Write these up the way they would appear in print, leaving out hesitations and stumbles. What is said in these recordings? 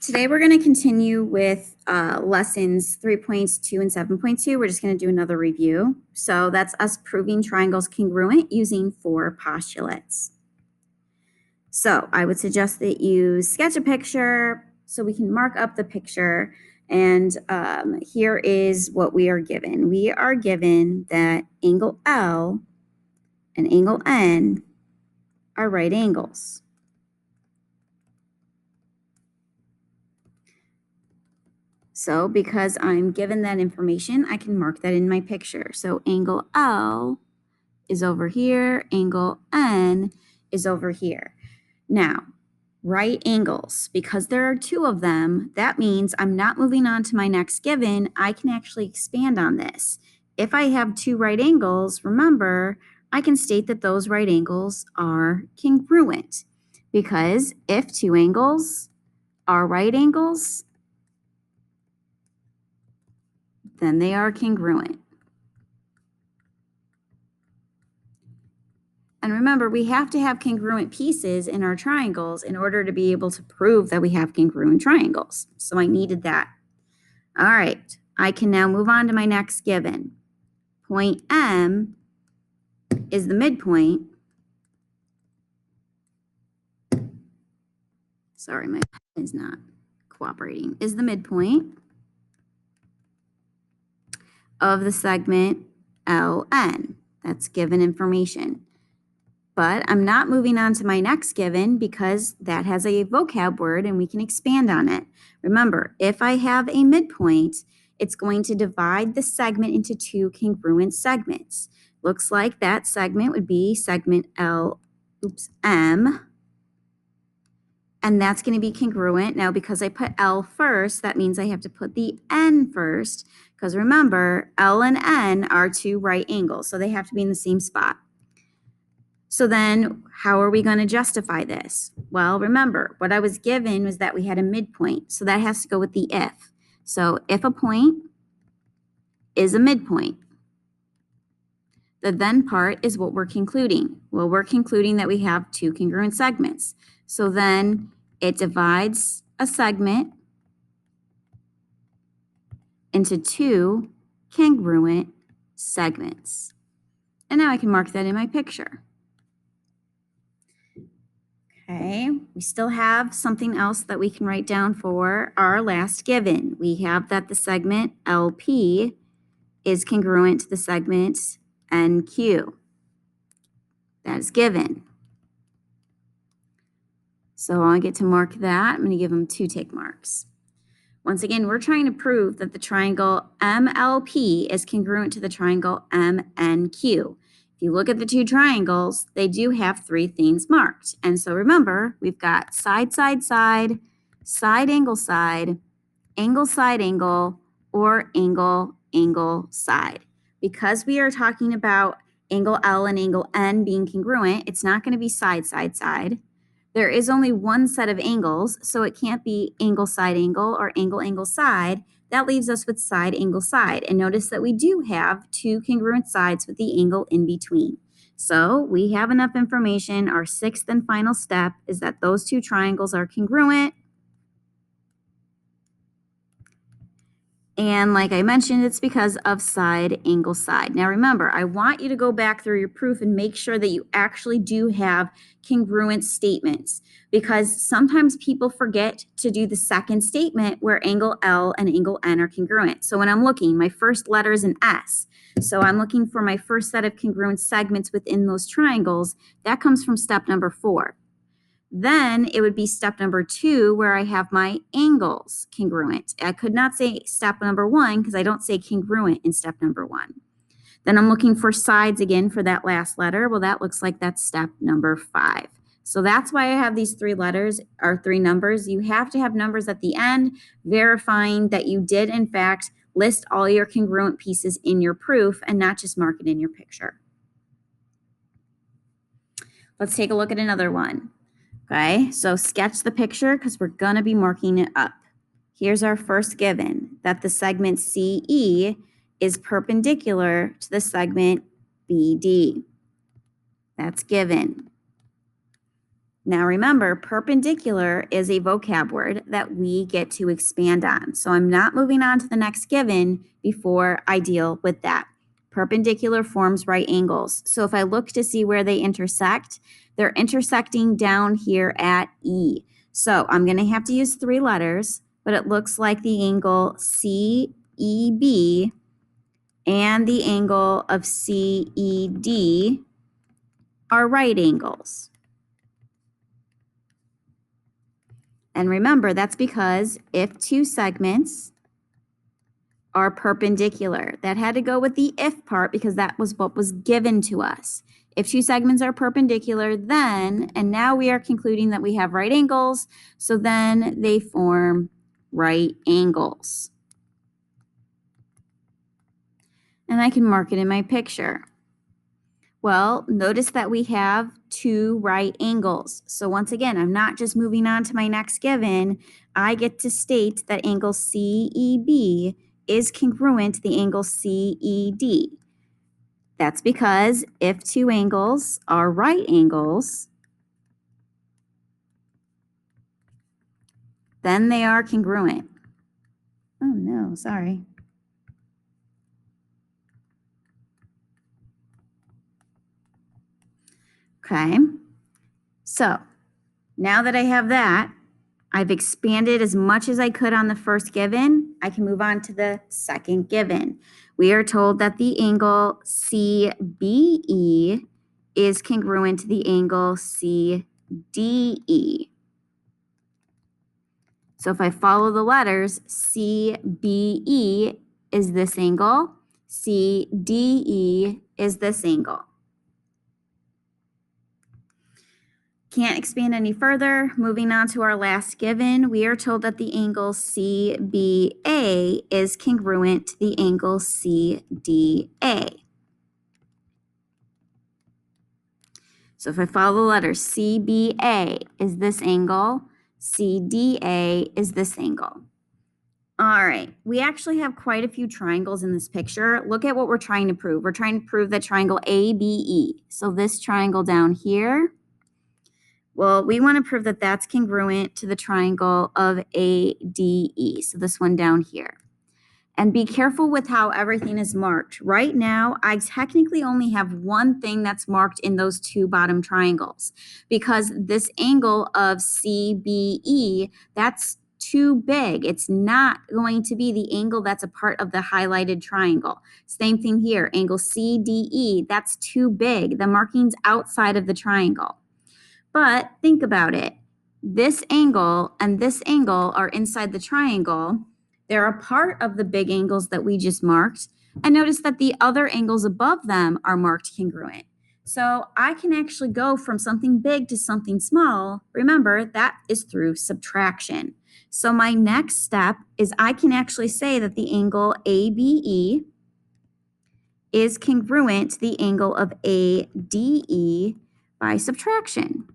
Today we're going to continue with lessons 3.2 and 7.2. We're just going to do another review. So that's us proving triangles congruent using 4 postulates. So I would suggest that you sketch a picture so we can mark up the picture. And here is what we are given. We are given that angle L and angle N are right angles. So because I'm given that information, I can mark that in my picture. So angle L is over here, angle N is over here. Now, right angles, because there are 2 of them, that means I'm not moving on to my next given. I can actually expand on this. If I have 2 right angles, remember, I can state that those right angles are congruent, because if 2 angles are right angles, then they are congruent. And remember, we have to have congruent pieces in our triangles in order to be able to prove that we have congruent triangles. So I needed that. All right, I can now move on to my next given. Point M is the midpoint. Sorry, my pen is not cooperating. Is the midpoint of the segment LN. That's given information. But I'm not moving on to my next given because that has a vocab word and we can expand on it. Remember, if I have a midpoint, it's going to divide the segment into 2 congruent segments. Looks like that segment would be segment M. And that's going to be congruent. Now, because I put L first, that means I have to put the N first. Because remember, L and N are 2 right angles, so they have to be in the same spot. So then how are we going to justify this? Well, remember, what I was given was that we had a midpoint. So that has to go with the if. So if a point is a midpoint, the then part is what we're concluding. Well, we're concluding that we have 2 congruent segments. So then it divides a segment into 2 congruent segments. And now I can mark that in my picture. Okay, we still have something else that we can write down for our last given. We have that the segment LP is congruent to the segment NQ. That is given. So I get to mark that. I'm going to give them 2 tick marks. Once again, we're trying to prove that the triangle MLP is congruent to the triangle MNQ. If you look at the 2 triangles, they do have 3 things marked. And so remember, we've got side, side, side, side, angle, side, angle, or angle, angle, side. Because we are talking about angle L and angle N being congruent, it's not going to be side, side, side. There is only one set of angles, so it can't be angle, side, angle, or angle, angle, side. That leaves us with side, angle, side. And notice that we do have 2 congruent sides with the angle in between. So we have enough information. Our 6th and final step is that those 2 triangles are congruent. And like I mentioned, it's because of side, angle, side. Now remember, I want you to go back through your proof and make sure that you actually do have congruent statements, because sometimes people forget to do the second statement where angle L and angle N are congruent. So when I'm looking, my first letter is an S. So I'm looking for my first set of congruent segments within those triangles. That comes from step number 4. Then it would be step number 2 where I have my angles congruent. I could not say step number 1 because I don't say congruent in step number 1. Then I'm looking for sides again for that last letter. Well, that looks like that's step number 5. So that's why I have these 3 letters or 3 numbers. You have to have numbers at the end verifying that you did in fact list all your congruent pieces in your proof and not just mark it in your picture. Let's take a look at another one. Okay, so sketch the picture because we're going to be marking it up. Here's our first given, that the segment CE is perpendicular to the segment BD. That's given. Now remember, perpendicular is a vocab word that we get to expand on. So I'm not moving on to the next given before I deal with that. Perpendicular forms right angles. So if I look to see where they intersect, they're intersecting down here at E. So I'm going to have to use 3 letters, but it looks like the angle CEB and the angle of CED are right angles. And remember, that's because if 2 segments are perpendicular, that had to go with the if part because that was what was given to us. If 2 segments are perpendicular, then, and now we are concluding that we have right angles, so then they form right angles. And I can mark it in my picture. Well, notice that we have 2 right angles. So once again, I'm not just moving on to my next given. I get to state that angle CEB is congruent to the angle CED. That's because if 2 angles are right angles, then they are congruent. Oh no, sorry. Okay, so now that I have that, I've expanded as much as I could on the first given. I can move on to the second given. We are told that the angle CBE is congruent to the angle CDE. So if I follow the letters, CBE is this angle, CDE is this angle. Can't expand any further. Moving on to our last given, we are told that the angle CBA is congruent to the angle CDA. So if I follow the letter, CBA is this angle, CDA is this angle. All right, we actually have quite a few triangles in this picture. Look at what we're trying to prove. We're trying to prove that triangle ABE. So this triangle down here, well, we want to prove that that's congruent to the triangle of ADE, so this one down here. And be careful with how everything is marked. Right now, I technically only have one thing that's marked in those 2 bottom triangles because this angle of CBE, that's too big. It's not going to be the angle that's a part of the highlighted triangle. Same thing here, angle CDE, that's too big. The marking's outside of the triangle. But think about it. This angle and this angle are inside the triangle. They're a part of the big angles that we just marked. And notice that the other angles above them are marked congruent. So I can actually go from something big to something small. Remember, that is through subtraction. So my next step is I can actually say that the angle ABE is congruent to the angle of ADE by subtraction.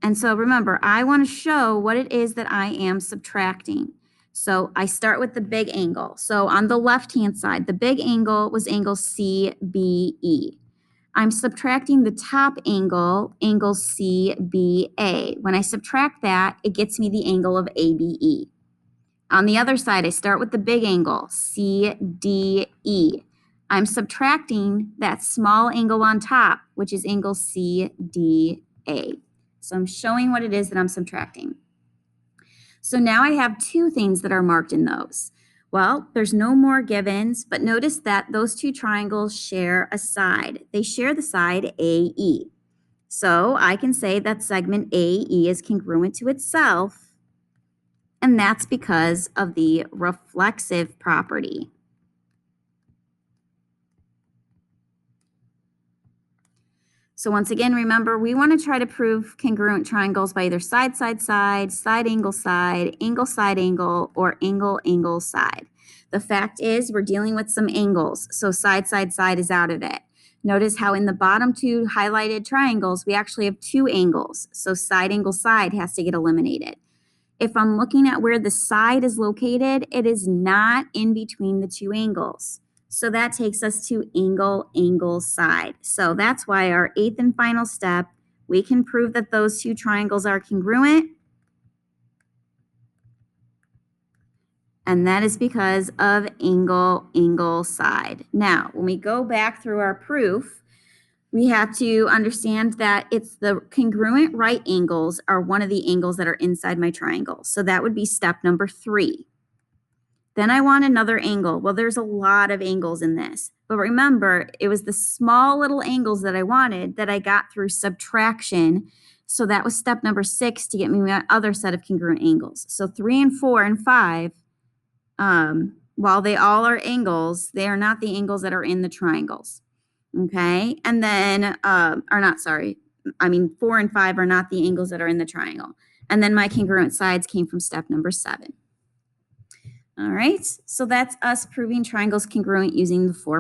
And so remember, I want to show what it is that I am subtracting. So I start with the big angle. So on the left-hand side, the big angle was angle CBE. I'm subtracting the top angle, angle CBA. When I subtract that, it gets me the angle of ABE. On the other side, I start with the big angle, CDE. I'm subtracting that small angle on top, which is angle CDA. So I'm showing what it is that I'm subtracting. So now I have 2 things that are marked in those. Well, there's no more givens, but notice that those 2 triangles share a side. They share the side AE. So I can say that segment AE is congruent to itself, and that's because of the reflexive property. So once again, remember, we want to try to prove congruent triangles by either side, side, side, side, angle, or angle, angle, side. The fact is we're dealing with some angles, so side, side, side is out of it. Notice how in the bottom 2 highlighted triangles, we actually have 2 angles, so side, angle, side has to get eliminated. If I'm looking at where the side is located, it is not in between the 2 angles. So that takes us to angle, angle, side. So that's why our 8th and final step, we can prove that those two triangles are congruent. And that is because of angle, angle, side. Now, when we go back through our proof, we have to understand that it's the congruent right angles are one of the angles that are inside my triangle. So that would be step number 3. Then I want another angle. Well, there's a lot of angles in this. But remember, it was the small little angles that I wanted that I got through subtraction. So that was step number 6 to get me my other set of congruent angles. So 3 and 4 and 5, while they all are angles, they are not the angles that are in the triangles. Okay? And then, 4 and 5 are not the angles that are in the triangle. And then my congruent sides came from step number 7. All right, so that's us proving triangles congruent using the 4